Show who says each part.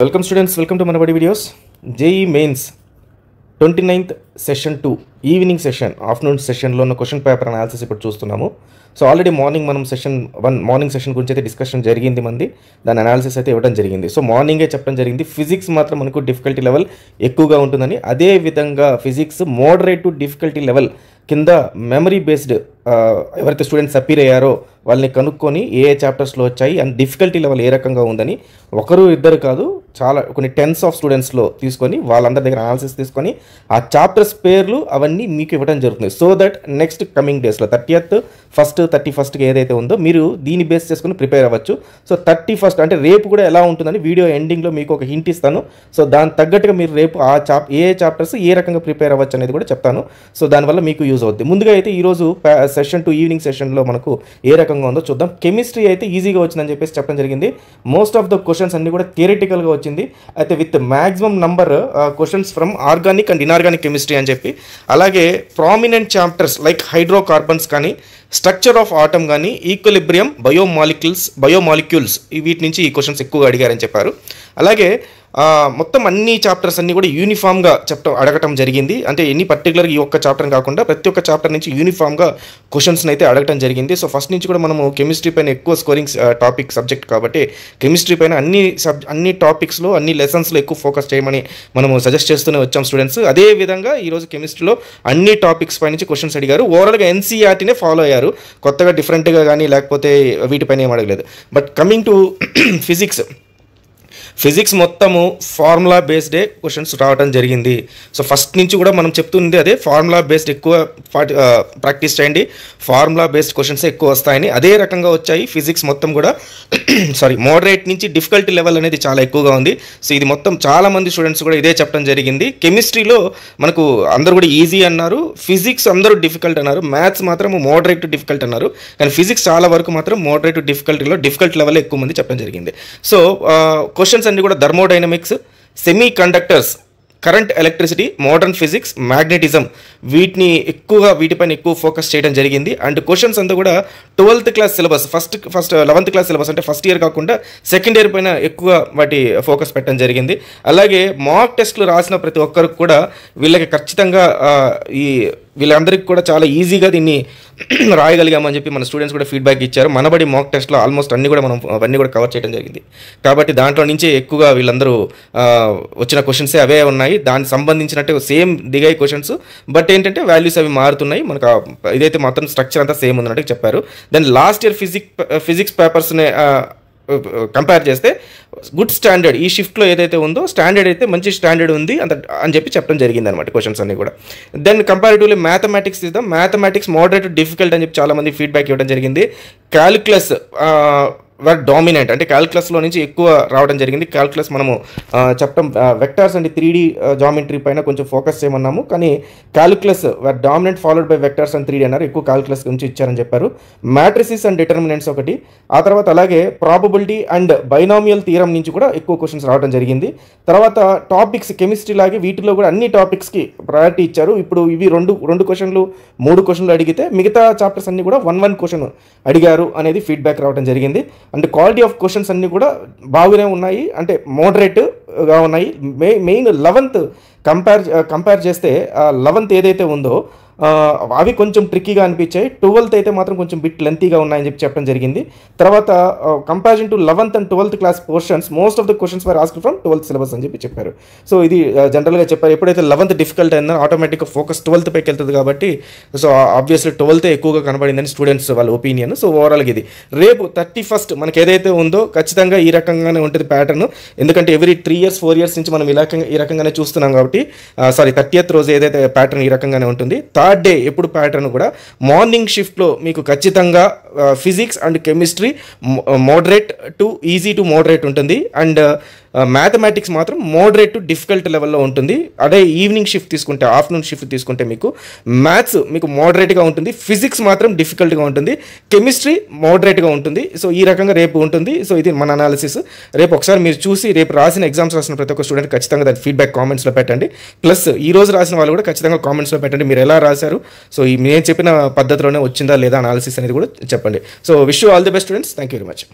Speaker 1: Welcome students, welcome to Manabadi videos. JEE Mains 29th session 2 evening session afternoon సెషన్లో ఉన్న question paper analysis ఇప్పుడు చూస్తున్నాము. So already morning మనం session 1 morning session గురించి అయితే discussion జరిగింది, మంది దాని అనాలిసిస్ అయితే ఇవ్వడం జరిగింది. సో మార్నింగే చెప్పడం జరిగింది ఫిజిక్స్ మాత్రం మనకు డిఫికల్టీ లెవెల్ ఎక్కువగా ఉంటుందని. అదే విధంగా physics moderate to difficulty level కింద మెమరీ బేస్డ్ ఎవరైతే స్టూడెంట్స్ అపీర్ అయ్యారో వాళ్ళని కనుక్కొని ఏ చాప్టర్స్లో వచ్చాయి అండ్ డిఫికల్టీ లెవెల్ ఏ రకంగా ఉందని ఒకరు ఇద్దరు కాదు, చాలా కొన్ని టెన్స్ ఆఫ్ స్టూడెంట్స్లో తీసుకొని వాళ్ళందరి దగ్గర అనాలిసిస్ తీసుకొని ఆ చాప్టర్స్ పేర్లు అవన్నీ మీకు ఇవ్వడం జరుగుతుంది. సో దట్ నెక్స్ట్ కమింగ్ డేస్లో 30th, 1st, 31st ఏదైతే ఉందో మీరు దీన్ని బేస్ చేసుకుని ప్రిపేర్ అవ్వచ్చు. సో 31st అంటే రేపు కూడా ఎలా ఉంటుందని వీడియో ఎండింగ్లో మీకు ఒక హింట్ ఇస్తాను. సో దాని తగ్గట్టుగా మీరు రేపు ఆ ఏ చాప్టర్స్ ఏ రకంగా ప్రిపేర్ అవ్వచ్చు అనేది కూడా చెప్తాను. సో దానివల్ల మీకు యూజ్ అవుతుంది. ముందుగా అయితే ఈరోజు సెషన్ 2 ఈవినింగ్ సెషన్లో మనకు ఏ రకంగా ఉందో చూద్దాం. కెమిస్ట్రీ అయితే ఈజీగా వచ్చిందని చెప్పేసి చెప్పడం జరిగింది. మోస్ట్ ఆఫ్ ద క్వశ్చన్స్ అన్ని కూడా థియరిటికల్గా వచ్చింది. అయితే with maximum number questions from organic and inorganic chemistry అని చెప్పి, అలాగే ప్రామినెంట్ చాప్టర్స్ లైక్ హైడ్రోకార్బన్స్ కానీ, స్ట్రక్చర్ ఆఫ్ ఆటమ్ కానీ, ఈక్విలిబ్రియం, బయోమాలిక్యూల్స్ వీటి నుంచి ఈ క్వశ్చన్స్ ఎక్కువగా అడిగారని చెప్పారు. అలాగే మొత్తం అన్ని చాప్టర్స్ అన్ని కూడా యూనిఫామ్గా అడగటం జరిగింది. అంటే ఎన్ని పర్టికులర్ ఈ ఒక్క చాప్టర్ కాకుండా ప్రతి ఒక్క చాప్టర్ నుంచి యూనిఫామ్గా క్వశ్చన్స్ని అయితే అడగటం జరిగింది. సో ఫస్ట్ నుంచి కూడా మనము కెమిస్ట్రీ పైన ఎక్కువ స్కోరింగ్ టాపిక్ సబ్జెక్ట్ కాబట్టి కెమిస్ట్రీ పైన అన్ని టాపిక్స్లో అన్ని లెసన్స్లో ఎక్కువ ఫోకస్ చేయమని మనము సజెస్ట్ చేస్తూనే వచ్చాం స్టూడెంట్స్. అదే విధంగా ఈరోజు కెమిస్ట్రీలో అన్ని టాపిక్స్ పై నుంచి క్వశ్చన్స్ అడిగారు. ఓవరాల్గా ఎన్సీఆర్టీనే ఫాలో అయ్యారు, కొత్తగా డిఫరెంట్గా కానీ లేకపోతే వీటిపైన ఏం అడగలేదు. బట్ కమింగ్ టు ఫిజిక్స్ మొత్తము ఫార్ములా బేస్డే క్వశ్చన్స్ రావడం జరిగింది. సో ఫస్ట్ నుంచి కూడా మనం చెప్తుంది అదే, ఫార్ములా బేస్డ్ ఎక్కువ ప్రాక్టీస్ చేయండి, ఫార్ములా బేస్డ్ క్వశ్చన్స్ ఎక్కువ వస్తాయని. అదే రకంగా వచ్చాయి ఫిజిక్స్ మొత్తం కూడా. మోడరేట్ నుంచి డిఫికల్టీ లెవెల్ అనేది చాలా ఎక్కువగా ఉంది. సో ఇది మొత్తం చాలామంది స్టూడెంట్స్ కూడా ఇదే చెప్పడం జరిగింది. కెమిస్ట్రీలో మనకు అందరూ కూడా ఈజీ అన్నారు, ఫిజిక్స్ అందరూ డిఫికల్ట్ అన్నారు, మ్యాథ్స్ మాత్రం మోడరేట్ టు డిఫికల్ట్ అన్నారు. కానీ ఫిజిక్స్ చాలా వరకు మాత్రం మోడరేట్ టు డిఫికల్టీలో డిఫికల్ట్ లెవెల్ ఎక్కువ మంది చెప్పడం జరిగింది. సో క్వశ్చన్స్ అన్ని కూడా thermodynamics, semi conductors, current electricity, modern physics, magnetism వీటిపైన ఎక్కువ ఫోకస్ చేయడం జరిగింది. అండ్ క్వశ్చన్స్ అంతా కూడా 12th class syllabus, first 11th class syllabus అంటే ఫస్ట్ ఇయర్ కాకుండా సెకండ్ ఇయర్ పైన ఎక్కువ వాటి ఫోకస్ పెట్టడం జరిగింది. అలాగే మాక్ టెస్ట్లు రాసిన ప్రతి ఒక్కరికి కూడా వీళ్ళకి ఖచ్చితంగా వీళ్ళందరికీ కూడా చాలా ఈజీగా దీన్ని రాయగలిగామని చెప్పి మన స్టూడెంట్స్ కూడా ఫీడ్బ్యాక్ ఇచ్చారు. మనబడి మాక్ టెస్ట్లో ఆల్మోస్ట్ అవన్నీ కూడా కవర్ చేయడం జరిగింది. కాబట్టి దాంట్లో నుంచే ఎక్కువగా వీళ్ళందరూ వచ్చిన క్వశ్చన్సే అవే ఉన్నాయి. దానికి సంబంధించినట్టు సేమ్ దిగాయి క్వశ్చన్స్, బట్ ఏంటంటే వాల్యూస్ అవి మారుతున్నాయి. మనకు ఇదైతే మాత్రం స్ట్రక్చర్ అంతా సేమ్ ఉందన్నట్టు చెప్పారు. దెన్ లాస్ట్ ఇయర్ ఫిజిక్స్ పేపర్స్ని కంపేర్ చేస్తే గుడ్ స్టాండర్డ్ ఈ షిఫ్ట్లో ఏదైతే ఉందో స్టాండర్డ్ అయితే మంచి స్టాండర్డ్ ఉంది అని చెప్పడం జరిగింది అనమాట క్వశ్చన్స్ అన్ని కూడా. దెన్ కంపారిటివ్లీ మ్యాథమెటిక్స్ ఇద్దాం. మ్యాథమెటిక్స్ మోడరేట్ డిఫికల్ట్ అని చెప్పి చాలామంది ఫీడ్బ్యాక్ ఇవ్వడం జరిగింది. క్యాలిక్యులస్ వర్ డామినెంట్, అంటే క్యాల్కులస్లో నుంచి ఎక్కువ రావడం జరిగింది. క్యాల్కులస్ మనము చెప్పడం వెక్టార్స్ అండ్ 3D జామెట్రీ పైన కొంచెం ఫోకస్ చేయమన్నాము, కానీ calculus were dominant followed by vectors and 3D అన్నారు. ఎక్కువ క్యాల్కులస్ గురించి ఇచ్చారని చెప్పారు. మ్యాట్రిసెస్ అండ్ డిటర్మినెంట్స్ ఒకటి, ఆ తర్వాత అలాగే ప్రాబబిలిటీ అండ్ బైనామియల్ థియరం నుంచి కూడా ఎక్కువ క్వశ్చన్స్ రావడం జరిగింది. తర్వాత టాపిక్స్ కెమిస్ట్రీ లాగే వీటిలో కూడా అన్ని టాపిక్స్కి ప్రయారిటీ ఇచ్చారు. ఇప్పుడు ఇవి రెండు క్వశ్చన్లు 3 క్వశ్చన్లు అడిగితే మిగతా చాప్టర్స్ అన్ని కూడా 1 క్వశ్చన్ అడిగారు అనేది ఫీడ్బ్యాక్ రావడం జరిగింది. అండ్ క్వాలిటీ ఆఫ్ క్వశ్చన్స్ అన్నీ కూడా బాగానే ఉన్నాయి, అంటే మోడరేట్గా ఉన్నాయి. మెయిన్ 11th కంపేర్ చేస్తే 11th ఏదైతే ఉందో అవి కొంచెం ట్రిక్కీగా అనిపించాయి. 12th అయితే మాత్రం కొంచెం బిట్ లెంతీగా ఉన్నాయని చెప్పడం జరిగింది. తర్వాత comparison to 11th and 12th class portions most of the questions were asked from 12th syllabus అని చెప్పారు. సో ఇది జనరల్గా చెప్పారు. ఎప్పుడైతే 11th డిఫికల్ట్ అయిందో ఆటోమేటిక్గా ఫోకస్ 12th పైకి వెళ్తుంది కాబట్టి, సో ఆబ్వియస్లీ 12th ఎక్కువగా కనబడిందని స్టూడెంట్స్ వాళ్ళ ఒపీనియన్. సో ఓవరాల్గా ఇది రేపు 31st మనకి ఏదైతే ఉందో ఖచ్చితంగా ఈ రకంగానే ఉంటుంది ప్యాటర్న్. ఎందుకంటే ఎవ్రీ 3 years 4 years నుంచి మనం ఈ రకంగానే చూస్తున్నాం కాబట్టి 30th రోజు ఏదైతే ప్యాటర్న్ ఈ రకంగానే ఉంటుంది. థర్డ్ డే ఎప్పుడు ప్యాటర్న్ కూడా మార్నింగ్ షిఫ్ట్లో మీకు ఖచ్చితంగా physics and chemistry moderate to easy to moderate ఉంటుంది. అండ్ మ్యాథమెటిక్స్ మాత్రం మోడరేట్ టు డిఫికల్ట్ లెవెల్లో ఉంటుంది. అదే ఈవినింగ్ షిఫ్ట్ తీసుకుంటే, ఆఫ్టర్నూన్ షిఫ్ట్ తీసుకుంటే మీకు మ్యాథ్స్ మీకు మోడరేట్గా ఉంటుంది, ఫిజిక్స్ మాత్రం డిఫికల్ట్గా ఉంటుంది, కెమిస్ట్రీ మోడరేట్గా ఉంటుంది. సో ఈ రకంగా రేపు ఉంటుంది. సో ఇది మన అనాలిసిస్. రేపు ఒకసారి మీరు చూసి రేపు ఎగ్జామ్స్ రాసిన ప్రతి ఒక్క స్టూడెంట్ ఖచ్చితంగా దాని ఫీడ్బ్యాక్ కామెంట్స్లో పెట్టండి. ప్లస్ ఈ రోజు రాసిన వాళ్ళు కూడా ఖచ్చితంగా కామెంట్స్లో పెట్టండి మీరు ఎలా రాశారు. సో నేను చెప్పిన పద్ధతిలోనే వచ్చిందా లేదా అనాలిసిస్ అనేది కూడా చెప్పండి. So wish you all the best students. Thank you very much.